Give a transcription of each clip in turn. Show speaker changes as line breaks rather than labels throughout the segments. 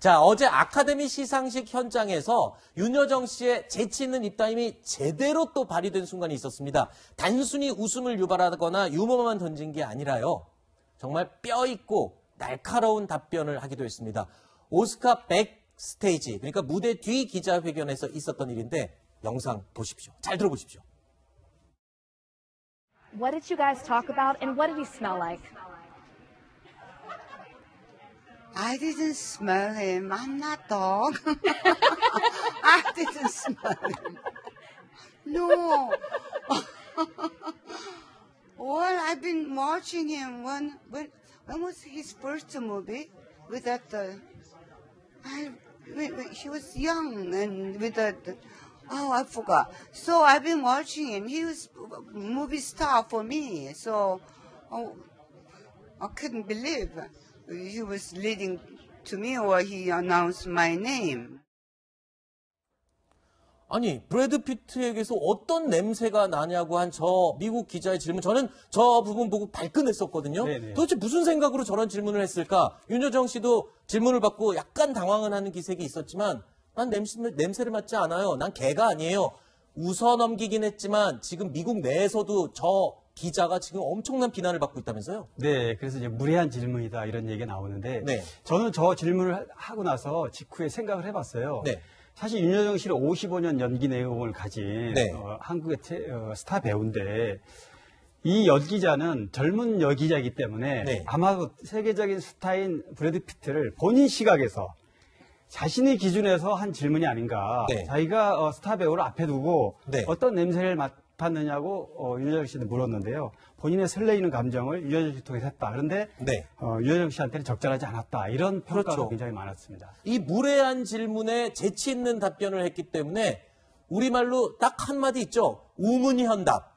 자, 어제 아카데미 시상식 현장에서 윤여정 씨의 재치 있는 입담이 제대로 또 발휘된 순간이 있었습니다. 단순히 웃음을 유발하거나 유머만 던진 게 아니라요. 정말 뼈 있고 날카로운 답변을 하기도 했습니다. 오스카 백스테이지, 그러니까 무대 뒤 기자회견에서 있었던 일인데 영상 보십시오. 잘 들어보십시오.
What did you guys talk about and what did he smell like?
I didn't smell him. I'm not dog. I didn't smell him. No. Well, I've been watching him. When was his first movie? With that, he was young and with that. Oh, I forgot. So I've been watching him. He was a movie star for me. So I couldn't believe he was leading to me or he announced my name.
아니, 브래드 피트에게서 어떤 냄새가 나냐고 한 저 미국 기자의 질문, 저는 저 부분 보고 발끈했었거든요. 네네. 도대체 무슨 생각으로 저런 질문을 했을까? 윤여정 씨도 질문을 받고 약간 당황은 하는 기색이 있었지만 난 냄새를 맡지 않아요. 난 개가 아니에요. 웃어 넘기긴 했지만 지금 미국 내에서도 저 기자가 지금 엄청난 비난을 받고 있다면서요?
네, 그래서 이제 무례한 질문이다 이런 얘기가 나오는데
네.
저는 저 질문을 하고 나서 직후에 생각을 해봤어요.
네.
사실 윤여정 씨는 55년 연기 내공을 가진
네.
한국의 스타 배우인데 이 연기자는 젊은 연기자이기 때문에
네.
아마 세계적인 스타인 브래드 피트를 본인 시각에서 자신의 기준에서 한 질문이 아닌가.
네.
자기가 스타 배우를 앞에 두고
네.
어떤 냄새를 맡았느냐고 윤여정 씨한테 물었는데요. 본인의 설레이는 감정을 윤여정 씨 통해서 했다. 그런데
네.
윤여정 씨한테는 적절하지 않았다. 이런 평가가
그렇죠.
굉장히 많았습니다.
이 무례한 질문에 재치 있는 답변을 했기 때문에 우리말로 딱 한마디 있죠. 우문현답.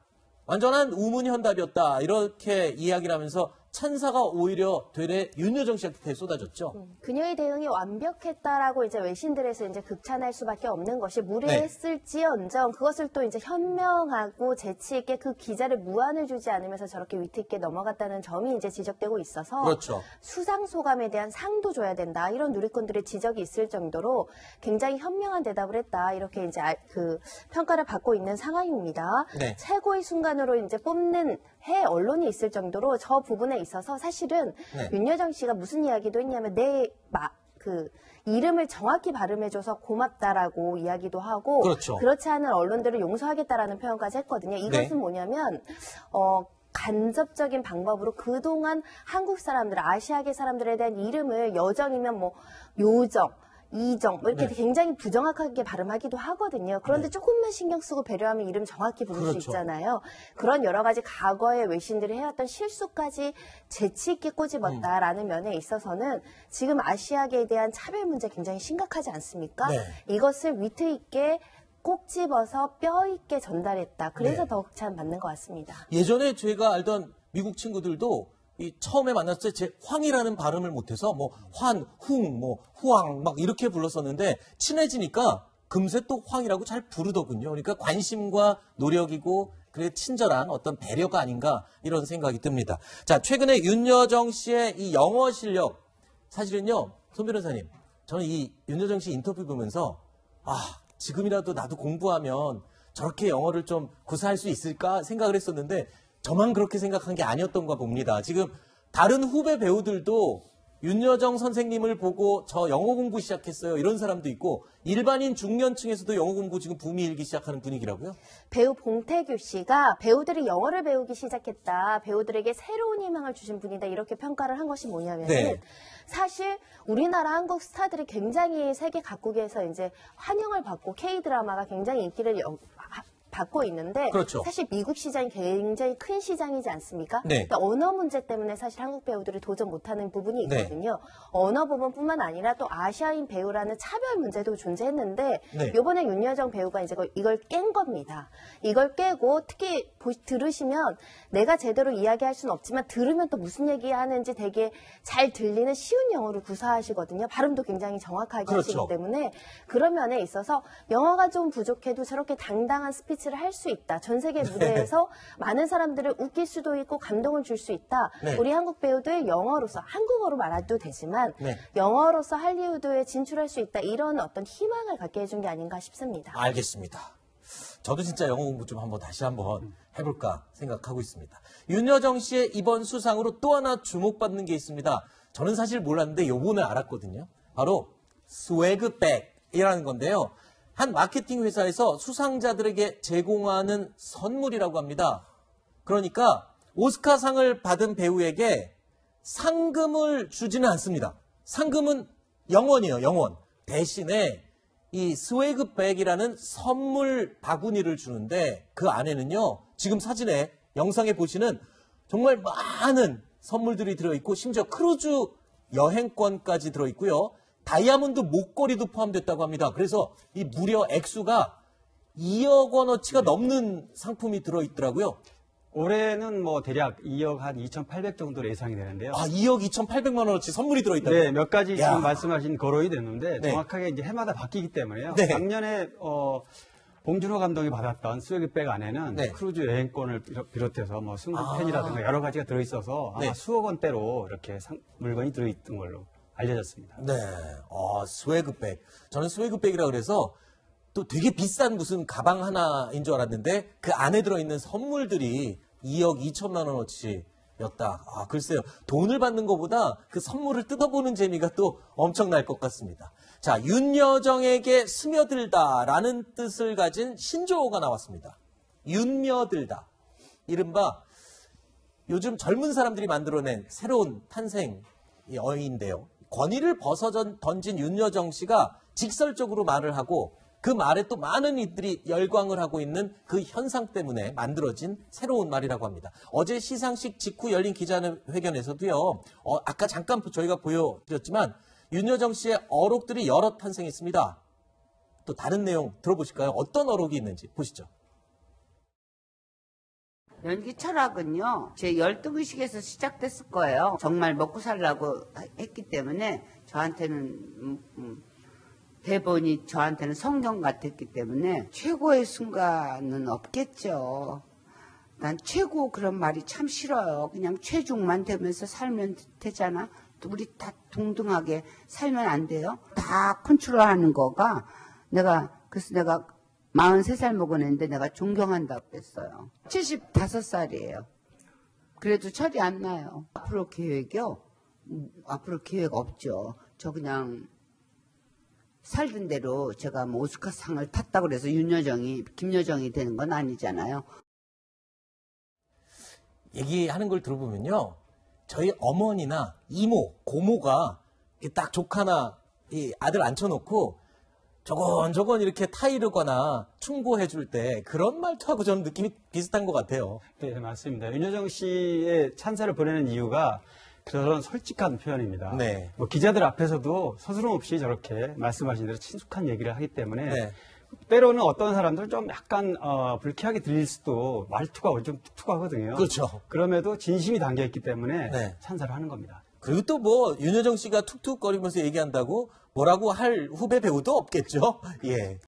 완전한 우문현답이었다. 이렇게 이야기를 하면서 찬사가 오히려 되레 윤여정 씨한테 쏟아졌죠.
그녀의 대응이 완벽했다라고 이제 외신들에서 이제 극찬할 수밖에 없는 것이 무례했을지언정 그것을 또 이제 현명하고 재치 있게 그 기자를 무안을 주지 않으면서 저렇게 위트 있게 넘어갔다는 점이 이제 지적되고 있어서
그렇죠.
수상 소감에 대한 상도 줘야 된다 이런 누리꾼들의 지적이 있을 정도로 굉장히 현명한 대답을 했다 이렇게 이제 그 평가를 받고 있는 상황입니다.
네.
최고의 순간으로 이제 뽑는 해 언론이 있을 정도로 저 부분에 있어서 사실은
네.
윤여정 씨가 무슨 이야기도 했냐면 그 이름을 정확히 발음해줘서 고맙다라고 이야기도 하고
그렇죠.
그렇지 않은 언론들을 용서하겠다라는 표현까지 했거든요. 이것은
네.
뭐냐면 간접적인 방법으로 그동안 한국 사람들, 아시아계 사람들에 대한 이름을 여정이면 뭐 요정, 이정 뭐 이렇게
네.
굉장히 부정확하게 발음하기도 하거든요. 그런데
네.
조금만 신경 쓰고 배려하면 이름 정확히 부를
그렇죠.
수 있잖아요. 그런 여러 가지 과거의 외신들이 해왔던 실수까지 재치 있게 꼬집었다라는 면에 있어서는 지금 아시아계에 대한 차별 문제 굉장히 심각하지 않습니까?
네.
이것을 위트 있게 꼭 집어서 뼈 있게 전달했다. 그래서
네.
더 극찬받는 것 같습니다.
예전에 제가 알던 미국 친구들도 이 처음에 만났을 때 제 황이라는 발음을 못해서 뭐 환, 흥, 뭐 후황 막 이렇게 불렀었는데 친해지니까 금세 또 황이라고 잘 부르더군요. 그러니까 관심과 노력이고 그래 친절한 어떤 배려가 아닌가 이런 생각이 듭니다. 자, 최근에 윤여정 씨의 이 영어 실력 사실은요, 손 변호사님, 저는 이 윤여정 씨 인터뷰 보면서 지금이라도 나도 공부하면 저렇게 영어를 좀 구사할 수 있을까 생각을 했었는데 저만 그렇게 생각한 게 아니었던가 봅니다. 지금 다른 후배 배우들도 윤여정 선생님을 보고 저 영어 공부 시작했어요. 이런 사람도 있고 일반인 중년층에서도 영어 공부 지금 붐이 일기 시작하는 분위기라고요?
배우 봉태규 씨가 배우들이 영어를 배우기 시작했다. 배우들에게 새로운 희망을 주신 분이다. 이렇게 평가를 한 것이 뭐냐면
네.
사실 우리나라 한국 스타들이 굉장히 세계 각국에서 이제 환영을 받고 K-드라마가 굉장히 인기를 받고 있는데
그렇죠.
사실 미국 시장이 굉장히 큰 시장이지 않습니까?
네.
그러니까 언어 문제 때문에 사실 한국 배우들이 도전 못하는 부분이 있거든요. 네. 언어 부분뿐만 아니라 또 아시아인 배우라는 차별 문제도 존재했는데
네.
이번에 윤여정 배우가 이제 이걸 깬 겁니다. 이걸 깨고 특히 들으시면 내가 제대로 이야기할 수는 없지만 들으면 또 무슨 얘기하는지 되게 잘 들리는 쉬운 영어를 구사하시거든요. 발음도 굉장히 정확하게
그렇죠.
하시기 때문에 그런 면에 있어서 영어가 좀 부족해도 저렇게 당당한 스피치 스피치를 할 수 있다. 전 세계 무대에서 많은 사람들을 웃길 수도 있고 감동을 줄 수 있다.
네.
우리 한국 배우들 영어로서 한국어로 말해도 되지만
네.
영어로서 할리우드에 진출할 수 있다. 이런 어떤 희망을 갖게 해준 게 아닌가 싶습니다.
알겠습니다. 저도 진짜 영어 공부 좀 다시 한번 해볼까 생각하고 있습니다. 윤여정 씨의 이번 수상으로 또 하나 주목받는 게 있습니다. 저는 사실 몰랐는데 요번에 알았거든요. 바로 스웨그백이라는 건데요. 한 마케팅 회사에서 수상자들에게 제공하는 선물이라고 합니다. 그러니까 오스카상을 받은 배우에게 상금을 주지는 않습니다. 상금은 영원이에요, 영원. 대신에 이 스웨그백이라는 선물 바구니를 주는데 그 안에는요, 지금 사진에, 영상에 보시는 정말 많은 선물들이 들어있고 심지어 크루즈 여행권까지 들어있고요. 다이아몬드 목걸이도 포함됐다고 합니다. 그래서 이 무려 액수가 2억 원어치가 넘는 상품이 들어있더라고요.
올해는 뭐 대략 2억 한 2,800 정도로 예상이 되는데요.
아, 2억 2,800만 원어치 선물이 들어있다고요?
네, 몇 가지
야.
지금 말씀하신 거론이 됐는데
네.
정확하게 이제 해마다 바뀌기 때문에요.
네.
작년에 봉준호 감독이 받았던 스웨그백 안에는
네.
크루즈 여행권을 비롯해서 뭐 승부펜이라든가 여러 가지가 들어있어서 아마
네.
수억 원대로 이렇게 물건이 들어있던 걸로 알려졌습니다.
네. 스웨그백. 저는 스웨그백이라 그래서 또 되게 비싼 무슨 가방 하나인 줄 알았는데 그 안에 들어있는 선물들이 2억 2천만 원어치였다. 아, 글쎄요. 돈을 받는 것보다 그 선물을 뜯어보는 재미가 또 엄청날 것 같습니다. 자, 윤여정에게 스며들다라는 뜻을 가진 신조어가 나왔습니다. 윤며들다. 이른바 요즘 젊은 사람들이 만들어낸 새로운 탄생 어휘인데요. 권위를 벗어 던진 윤여정 씨가 직설적으로 말을 하고 그 말에 또 많은 이들이 열광을 하고 있는 그 현상 때문에 만들어진 새로운 말이라고 합니다. 어제 시상식 직후 열린 기자회견에서도요. 아까 잠깐 저희가 보여드렸지만 윤여정 씨의 어록들이 여러 탄생했습니다. 또 다른 내용 들어보실까요? 어떤 어록이 있는지 보시죠.
연기 철학은요, 제 열등의식에서 시작됐을 거예요. 정말 먹고 살라고 했기 때문에 저한테는 대본이 저한테는 성경 같았기 때문에 최고의 순간은 없겠죠. 난 최고 그런 말이 참 싫어요. 그냥 최중만 되면서 살면 되잖아. 우리 다 동등하게 살면 안 돼요? 다 컨트롤하는 거가 그래서 내가 43살 먹었는데 내가 존경한다고 했어요. 75살이에요. 그래도 철이 안 나요. 앞으로 계획이요? 앞으로 계획 없죠. 저 그냥 살던 대로 제가 뭐 오스카상을 탔다고 그래서 김여정이 되는 건 아니잖아요.
얘기하는 걸 들어보면요. 저희 어머니나 이모, 고모가 이렇게 딱 조카나 이 아들 앉혀놓고 저건 이렇게 타이르거나 충고해 줄 때 그런 말투하고 저는 느낌이 비슷한 것 같아요.
네, 맞습니다. 윤여정 씨의 찬사를 보내는 이유가 그런 솔직한 표현입니다.
네.
뭐 기자들 앞에서도 서스럼 없이 저렇게 말씀하신 대로 친숙한 얘기를 하기 때문에
네.
때로는 어떤 사람들 좀 약간 불쾌하게 들릴 수도 말투가 좀 툭툭하거든요.
그렇죠.
그럼에도 진심이 담겨 있기 때문에
네.
찬사를 하는 겁니다.
그리고 또 뭐 윤여정 씨가 툭툭거리면서 얘기한다고 뭐라고 할 후배 배우도 없겠죠. 예.